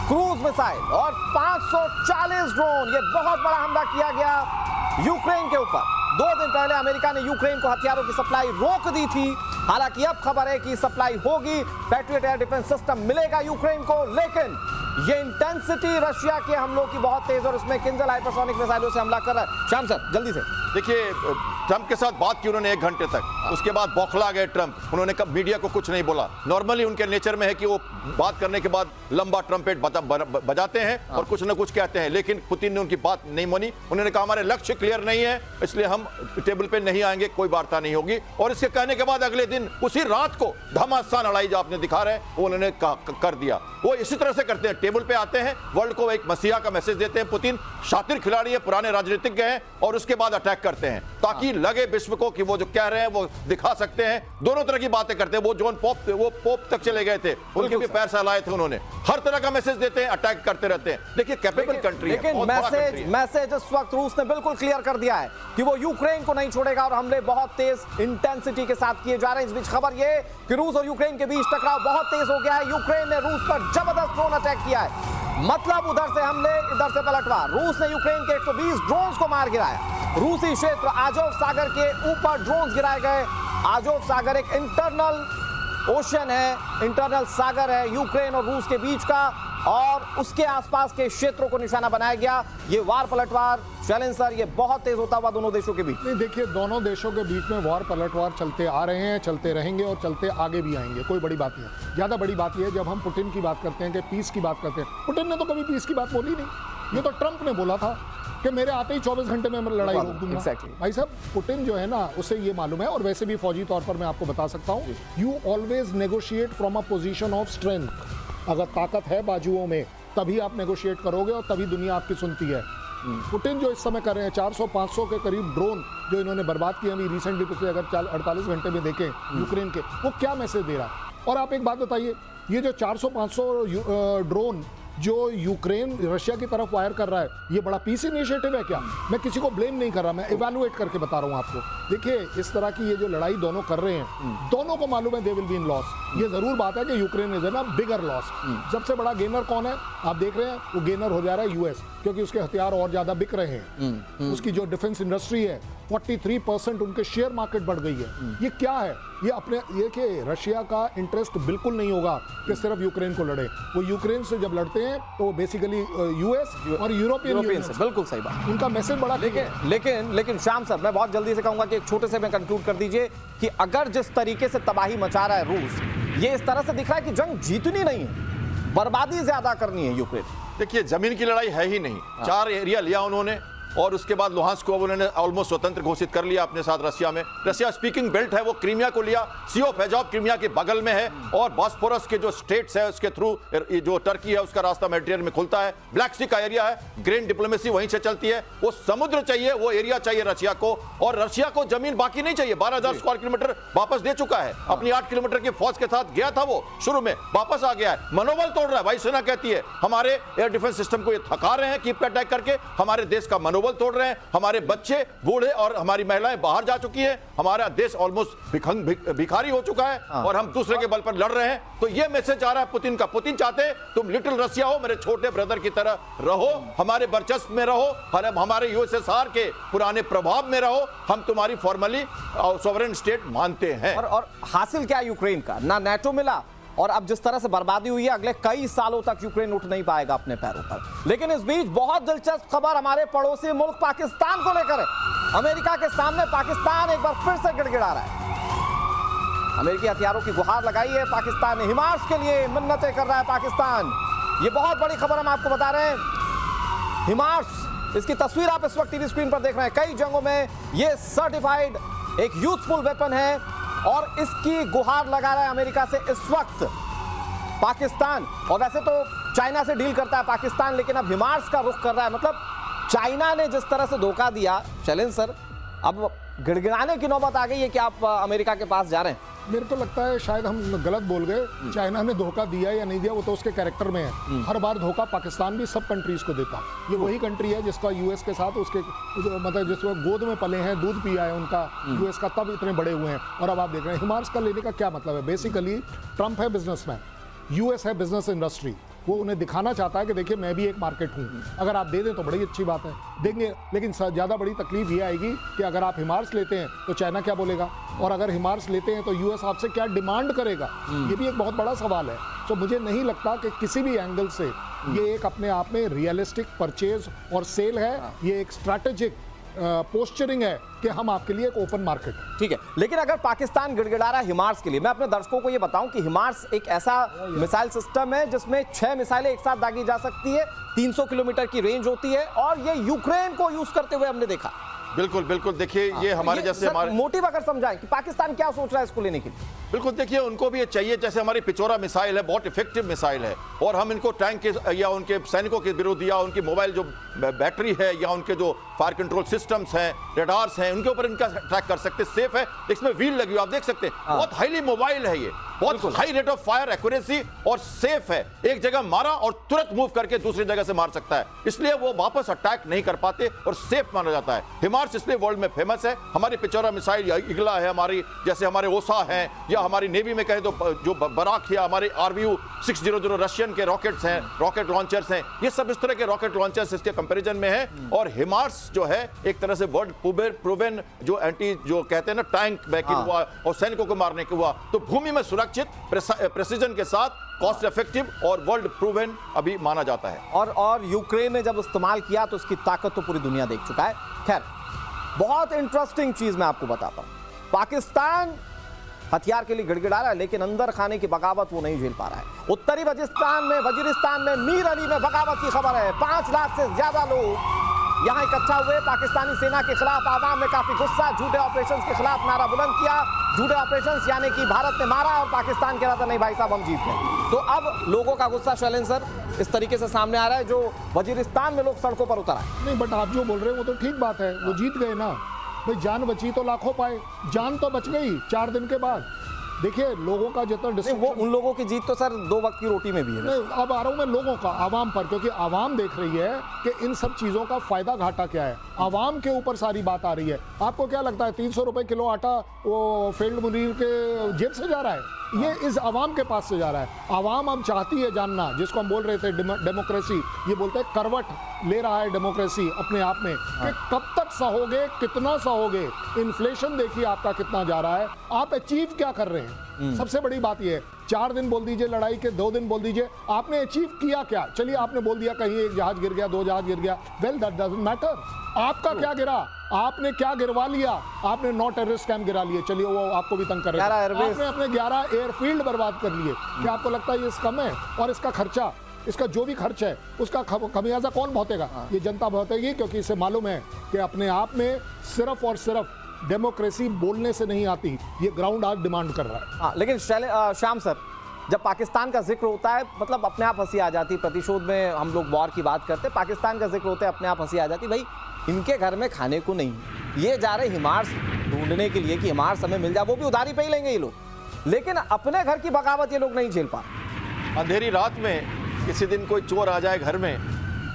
Cruise missile और 540 drone, ये बहुत बड़ा हमला किया गया यूक्रेन के ऊपर। 2 दिन पहले अमेरिका ने यूक्रेन को हथियारों की सप्लाई रोक दी थी। हालांकि अब खबर है कि सप्लाई होगी, पैट्रियट एयर डिफेंस सिस्टम मिलेगा यूक्रेन को। लेकिन ये इंटेंसिटी रशिया के हमलों की बहुत तेज, और इसमें किंजल हाइपरसोनिक मिसाइलों से हमला कर रहा है। श्याम सर जल्दी से देखिए, ट्रंप के साथ बात की उन्होंने 1 घंटे तक, उसके बाद बौखला गए ट्रंप। उन्होंने कब मीडिया को कुछ नहीं बोला। नॉर्मली उनके नेचर में है कि वो बात करने के बाद लंबा ट्रम्पेट बजाते हैं और कुछ ना कुछ कहते हैं, लेकिन पुतिन ने उनकी बात नहीं मानी। उन्होंने कहा हमारे लक्ष्य क्लियर नहीं है, इसलिए हम टेबल पे नहीं आएंगे, कोई वार्ता नहीं होगी। और इसके कहने के बाद अगले दिन उसी रात को घमासान लड़ाई जो आपने दिखा रहे वो उन्होंने कर दिया। वो इसी तरह से करते हैं, टेबल पे आते हैं, वर्ल्ड को एक मसीहा का मैसेज देते हैं। पुतिन शातिर खिलाड़ी है, पुराने राजनीतिज्ञ हैं, और उसके बाद अटैक करते हैं ताकि लगे विश्व को कि वो जो कह रहे हैं वो दिखा सकते हैं। दोनों तरह की बातें करते हैं। वो जॉन पोप थे, वो पोप तक चले गए थे, उनके भी पैर सहलाए थे उन्होंने। हर तरह का मैसेज देते हैं, अटैक करते रहते हैं। देखिए कैपेबल कंट्री है, लेकिन मैसेज इस वक्त रूस ने बिल्कुल क्लियर कर दिया है कि वो यूक्रेन को नहीं छोड़ेगा, और हमले बहुत तेज इंटेंसिटी के साथ किए जा रहे हैं। इस बीच खबर ये कि रूस और यूक्रेन के बीच टकराव बहुत तेज हो गया है। यूक्रेन ने रूस पर जबरदस्त ड्रोन अटैक किया है, मतलब उधर से हमले इधर से पलटवार। रूस ने यूक्रेन के 120 ड्रोन्स को मार गिराया। रूसी क्षेत्र आजोव सागर के ऊपर ड्रोन्स गिराए गए। आजोव सागर एक इंटरनल ओशन है, इंटरनल सागर है यूक्रेन और रूस के बीच का, और उसके आसपास के क्षेत्रों को निशाना बनाया गया। ये वार पलटवार सर ये बहुत तेज होता हुआ दोनों देशों के बीच। नहीं, देखिए दोनों देशों के बीच में वार पलटवार चलते आ रहे हैं, चलते रहेंगे और चलते आगे भी आएंगे। कोई बड़ी बात नहीं है। ज़्यादा बड़ी बात यह है जब हम पुतिन की बात करते हैं कि पीस की बात करते हैं, पुतिन ने तो कभी पीस की बात बोली नहीं। ये तो ट्रंप ने बोला था कि मेरे आते ही 24 घंटे में मैं लड़ाई रोक दूंगा। भाई साहब, पुतिन जो है ना, उसे ये मालूम है, और वैसे भी फौजी तौर पर मैं आपको बता सकता हूँ, you always negotiate from a position of strength. अगर ताकत है बाजुओं में तभी आप नेगोशिएट करोगे और तभी दुनिया आपकी सुनती है। पुतिन जो इस समय कर रहे हैं, 400-500 के करीब ड्रोन जो इन्होंने बर्बाद किए अभी रिसेंटली, पिछले अगर 48 घंटे में देखें यूक्रेन के, वो क्या मैसेज दे रहा है। और आप एक बात बताइए, ये जो 400-500 ड्रोन जो यूक्रेन रशिया की तरफ फायर कर रहा है, ये बड़ा पीस इनिशिएटिव है क्या? मैं किसी को ब्लेम नहीं कर रहा, मैं इवैल्यूएट करके बता रहा हूँ आपको। देखिए, इस तरह की ये जो लड़ाई दोनों कर रहे हैं, दोनों को मालूम है they will be in loss. ये जरूर बात है कि यूक्रेन इज ना बिगर लॉस। सबसे बड़ा गेनर कौन है आप देख रहे हैं? वो गेनर हो जा रहा है यूएस, क्योंकि उसके हथियार और ज्यादा बिक रहे हैं। उसकी जो डिफेंस इंडस्ट्री है 43% उनके शेयर मार्केट बढ़ गई है। ये क्या है? ये अपने ये कि रशिया का इंटरेस्ट बिल्कुल नहीं होगा कि सिर्फ यूक्रेन को लड़े। वो यूक्रेन से जब लड़ते हैं तो वो बेसिकली यूएस और यूरोपियन यूनियन से, बिल्कुल सही बात। उनका मैसेज बड़ा। लेकिन श्याम सर, मैं बहुत जल्दी से कहूंगा कि एक छोटे से में कंक्लूड कर दीजिए कि अगर जिस तरीके से तबाही मचा रहा है रूस, ये इस तरह से दिख रहा है कि जंग जीतनी नहीं है, बर्बादी ज्यादा करनी है यूक्रेन। देखिए, जमीन की लड़ाई है ही नहीं। 4 एरिया लिया उन्होंने, और उसके बाद लुहांस्क को अब उन्होंने ऑलमोस्ट स्वतंत्र घोषित कर लिया अपने साथ रशिया में। रशिया स्पीकिंग बेल्ट है, वो क्रीमिया को लिया। सी ऑफ एजॉव क्रीमिया के बगल में है, और बॉस्फोरस के जो स्टेट्स है उसके थ्रू जो टर्की है उसका रास्ता मेडिटेरियन में खुलता है। ब्लैक सी का एरिया है, ग्रेन डिप्लोमेसी वहीं से चलती है। वो समुद्र चाहिए, वो एरिया चाहिए रशिया को, और रशिया को जमीन बाकी नहीं चाहिए। 12,000 स्क्वायर किलोमीटर वापस दे चुका है। अपनी 8 किलोमीटर की फौज के साथ गया था वो शुरू में, वापस आ गया है। मनोबल तोड़ रहा है। वायुसेना कहती है हमारे एयर डिफेंस सिस्टम को ये थका रहे हैं कीप अटैक करके, हमारे देश का मनोबल तोड़ रहे हैं। हमारे बच्चे, बूढ़े और हमारी महिलाएं बाहर जा चुकी हैं। हमारा देश ऑलमोस्ट भिखारी हो चुका है, और हम दूसरे के बल पर लड़ रहे हैं। तो ये मैसेज आ रहा है पुतिन का। पुतिन चाहते हैं तुम लिटिल रशिया हो, मेरे छोटे ब्रदर की तरह रहो, हमारे वर्चस्व में रहो, हमारे यूएसएसआर के पुराने प्रभाव में रहो। हम तुम्हारी फॉर्मली सॉवरेन स्टेट मानते हैं। और हासिल क्या यूक्रेन का? ना नेटो मिला, और अब जिस तरह से बर्बादी हुई है, अगले कई सालों तक यूक्रेन उठ नहीं पाएगा अपने पैरों पर। लेकिन इस बीच बहुत दिलचस्प खबर हमारे पड़ोसी मुल्क पाकिस्तान को लेकर है। अमेरिका के सामने पाकिस्तान एक बार फिर से गिड़गिड़ा रहा है। अमेरिकी हथियारों की गुहार लगाई है पाकिस्तान ने, हिमार्स के लिए मिन्नतें कर रहा है पाकिस्तान। ये बहुत बड़ी खबर हम आपको बता रहे हैं। हिमार्स, इसकी तस्वीर आप इस वक्त टीवी स्क्रीन पर देख रहे हैं। कई जंगों में ये सर्टिफाइड एक यूजफुल वेपन है, और इसकी गुहार लगा रहा है अमेरिका से इस वक्त पाकिस्तान। और वैसे तो चाइना से डील करता है पाकिस्तान, लेकिन अब हिमार्स का रुख कर रहा है। मतलब चाइना ने जिस तरह से धोखा दिया, चैलेंज सर, अब गिड़गिड़ाने की नौबत आ गई है कि आप अमेरिका के पास जा रहे हैं। मेरे को लगता है शायद हम गलत बोल गए। चाइना ने धोखा दिया या नहीं दिया वो तो उसके कैरेक्टर में है। हर बार धोखा पाकिस्तान भी सब कंट्रीज को देता। ये वही कंट्री है जिसका यूएस के साथ उसके मतलब जिसको गोद में पले हैं, दूध पिया है उनका यूएस का, तब इतने बड़े हुए हैं। और अब आप देख रहे हैं हिमार्स का लेने का क्या मतलब है? बेसिकली ट्रंप है बिजनेसमैन, यूएस है बिजनेस इंडस्ट्री, वो उन्हें दिखाना चाहता है कि देखिए मैं भी एक मार्केट हूँ, अगर आप दे दें तो बड़ी अच्छी बात है, देंगे। लेकिन ज़्यादा बड़ी तकलीफ ये आएगी कि अगर आप हिमार्स लेते हैं तो चाइना क्या बोलेगा, और अगर हिमार्स लेते हैं तो यूएस आपसे क्या डिमांड करेगा, ये भी एक बहुत बड़ा सवाल है। तो मुझे नहीं लगता कि किसी भी एंगल से ये एक अपने आप में रियलिस्टिक परचेज और सेल है, ये एक स्ट्रैटेजिक पोस्चरिंग है कि हम आपके लिए एक ओपन मार्केट है। ठीक है, लेकिन अगर पाकिस्तान गिड़गिड़ा रहा है हिमार्स के लिए, मैं अपने दर्शकों को ये बताऊं कि हिमार्स एक ऐसा मिसाइल सिस्टम है जिसमें 6 मिसाइलें एक साथ दागी जा सकती है, 300 किलोमीटर की रेंज होती है, और ये यूक्रेन को यूज करते हुए हमने देखा। बिल्कुल बिल्कुल, देखिए ये हमारे जैसे हमारे मोटिव अगर समझाएं कि पाकिस्तान क्या सोच रहा है इसको लेने के लिए। बिल्कुल, देखिए उनको भी ये चाहिए, जैसे हमारी पिचोरा मिसाइल है, बहुत इफेक्टिव मिसाइल है, और हम इनको टैंक के या उनके सैनिकों के विरुद्ध या उनकी मोबाइल जो बैटरी है या उनके जो फायर कंट्रोल सिस्टम्स हैं, रडार्स हैं, उनके ऊपर इनका ट्रैक कर सकते, सेफ है, इसमें व्हील लगी हुई आप देख सकते हैं, बहुत हाईली मोबाइल है, ये बहुत high rate of fire accuracy और सेफ है, एक जगह मारा और तुरंत मूव करके दूसरी जगह से मार सकता है, इसलिए वो वापस अटैक नहीं कर पाते और सेफ माना जाता है। हिमार्स इसलिए वर्ल्ड में फेमस है, हमारी पिचोरा मिसाइल या इगला है हमारी, जैसे हमारे ओसा है, या हमारी नेवी में कहें तो जो बराक या हमारे RBU 600 रशियन के रॉकेट्स हैं, रॉकेट लॉन्चर्स हैं, ये सब इस तरह के रॉकेट लॉन्चर्स इसके कंपैरिजन में है। और हिमार्स जो है एक तरह से वर्ल्ड प्रूवन जो एंटी जो कहते हैं ना टैंक बैकिंग हुआ और सैनिकों को मारने के हुआ, तो भूमि में सुरक्षित प्रेसिजन के साथ कॉस्ट इफेक्टिव और वर्ल्ड प्रूवन अभी माना जाता है। और यूक्रेन ने जब इस्तेमाल किया तो उसकी ताकत तो पूरी दुनिया देख चुका है। खैर, बहुत इंटरेस्टिंग चीज मैं आपको बताता हूं, पाकिस्तान हथियार के लिए गिड़गिड़ा रहा है, लेकिन अंदर खाने की बगावत वो नहीं झेल पा रहा है। उत्तरी वजीरिस्तान में मीर अली में बगावत की खबर है, 5 लाख से ज्यादा लोग यहां इकट्ठा हुए, पाकिस्तानी सेना के खिलाफ आवाम में काफी गुस्सा, झूठे ऑपरेशंस के खिलाफ नारा बुलंद किया, झूठे ऑपरेशंस यानी कि भारत ने मारा और पाकिस्तान कह रहा था नहीं भाई साहब हम जीत गए। तो अब लोगों का गुस्सा शैलेंद्र सर इस तरीके से सामने आ रहा है, जो वजीरिस्तान में लोग सड़कों पर उतर आए। नहीं, बट आप जो बोल रहे हैं वो तो ठीक बात है, वो जीत गए ना भाई, जान बची तो लाखों पाए, जान तो बच गई 4 दिन के बाद। देखिए लोगों का जितना वो उन लोगों की जीत तो सर 2 वक्त की रोटी में भी है। नहीं, अब आ रहा हूं मैं लोगों का, आवाम पर, क्योंकि आवाम देख रही है कि इन सब चीजों का फायदा घाटा क्या है, आवाम के ऊपर सारी बात आ रही है। आपको क्या लगता है 300 रुपए किलो आटा वो फील्ड मुनीर के जेब से जा रहा है, ये इस आवाम के पास से जा रहा है। आवाम अब चाहती है जानना, जिसको हम बोल रहे थे डेमोक्रेसी, ये बोलते हैं करवट ले रहा है डेमोक्रेसी अपने आप में, कि कब तक सहोगे, कितना सहोगे, इन्फ्लेशन देखिए आपका कितना जा रहा है, आप अचीव क्या कर रहे हैं। सबसे बड़ी बात यह है, 4 दिन बोल दीजिए लड़ाई के, 2 दिन बोल दीजिए, आपने अचीव किया क्या। चलिए आपने बोल दिया कहीं 1 जहाज गिर गया, 2 जहाज गिर गया, वेल दैट डजंट मैटर, आपका क्या गिरा, आपने क्या गिरवा लिया, आपने 9 टेररिस्ट कैंप गिरा लिए, चलिए वो आपको भी तंग कर रहे हैं, आपने अपने 11 एयरफील्ड बर्बाद कर लिए, क्या आपको लगता है ये कम है। और इसका खर्चा, इसका जो भी खर्च है उसका खमियाजा कौन भुगतेगा, ये जनता भुगतेगी, क्योंकि इसे मालूम है कि अपने आप में सिर्फ और सिर्फ डेमोक्रेसी बोलने से नहीं आती, ये ग्राउंड आज डिमांड कर रहा है। हाँ, लेकिन श्याम सर, जब पाकिस्तान का जिक्र होता है मतलब अपने आप हंसी आ जाती, प्रतिशोध में हम लोग वॉर की बात करते हैं, पाकिस्तान का जिक्र होता है अपने आप हंसी आ जाती। भाई इनके घर में खाने को नहीं, ये जा रहे हिमार्स ढूंढने के लिए कि हिमार्स हमें मिल जाए, वो भी उधारी पे ही लेंगे ये लोग, लेकिन अपने घर की बगावत ये लोग नहीं झेल पा। अंधेरी रात में किसी दिन कोई चोर आ जाए घर में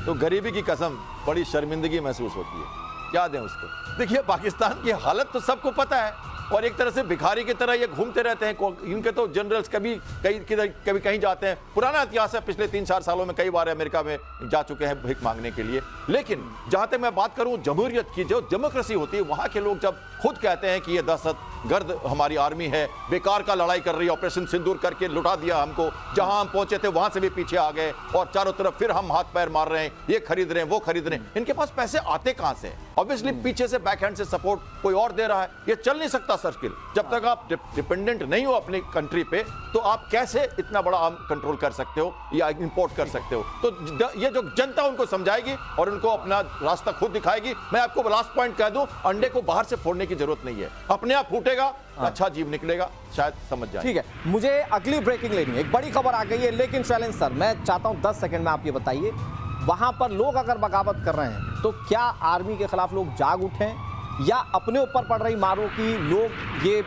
तो गरीबी की कसम बड़ी शर्मिंदगी महसूस होती है, क्या दें उसको। देखिए पाकिस्तान की हालत तो सबको पता है, और एक तरह से भिखारी की तरह ये घूमते रहते हैं। इनके तो जनरल्स कभी कहीं जाते हैं, पुराना इतिहास है, पिछले 3-4 सालों में कई बार अमेरिका में जा चुके हैं भीख मांगने के लिए। लेकिन जहां तक मैं बात करूं जमहूरियत की, जो डेमोक्रेसी होती है, वहां के लोग जब खुद कहते हैं कि ये दहशतगर्द हमारी आर्मी है, बेकार का लड़ाई कर रही है, ऑपरेशन सिंदूर करके लुटा दिया हमको, जहां हम पहुंचे थे वहां से भी पीछे आ गए और चारों तरफ फिर हम हाथ पैर मार रहे हैं, ये खरीद रहे हैं वो खरीद रहे हैं, इनके पास पैसे आते कहां से? ऑब्वियसली पीछे से बैकहैंड से सपोर्ट कोई और दे रहा है। ये चल नहीं सकता सर्किल, जब तक आप डिपेंडेंट नहीं हो अपनी कंट्री पे, तो आप कैसे इतना बड़ा आर्म कंट्रोल कर सकते हो या इंपोर्ट कर सकते हो? तो ये जो जनता उनको समझाएगी और उनको अपना रास्ता खुद दिखाएगी। मैं आपको लास्ट पॉइंट कह दूं, अंडे को बाहर से फोड़ने की जरूरत नहीं है, अपने आप फूटेगा, अच्छा जीव निकलेगा, शायद समझ जाए। ठीक है, मुझे अगली ब्रेकिंग लेनी है, एक बड़ी खबर आ गई है, लेकिन शैलेंद्र सर मैं चाहता हूं 10 सेकंड में आप ये बताइए, वहां पर लोग अगर बगावत कर रहे हैं तो क्या आर्मी के खिलाफ लोग जाग उठें या अपने ऊपर पड़ रही मारों की लोग ये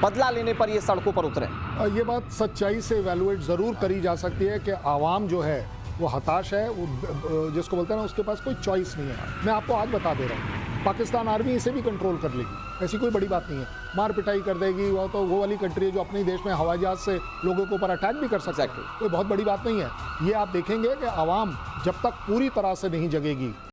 बदला लेने पर ये सड़कों पर उतरे? ये बात सच्चाई से इवैल्यूएट जरूर करी जा सकती है कि आवाम जो है वो हताश है, वो जिसको बोलते हैं ना उसके पास कोई चॉइस नहीं है। मैं आपको आज बता दे रहा हूँ, पाकिस्तान आर्मी इसे भी कंट्रोल कर लेगी, ऐसी कोई बड़ी बात नहीं है। मार पिटाई कर देगी, वो तो वो वाली कंट्री है जो अपने देश में हवाई जहाज से लोगों के ऊपर अटैक भी कर सकती है। Exactly. कोई बहुत बड़ी बात नहीं है। ये आप देखेंगे कि आवाम जब तक पूरी तरह से नहीं जगेगी,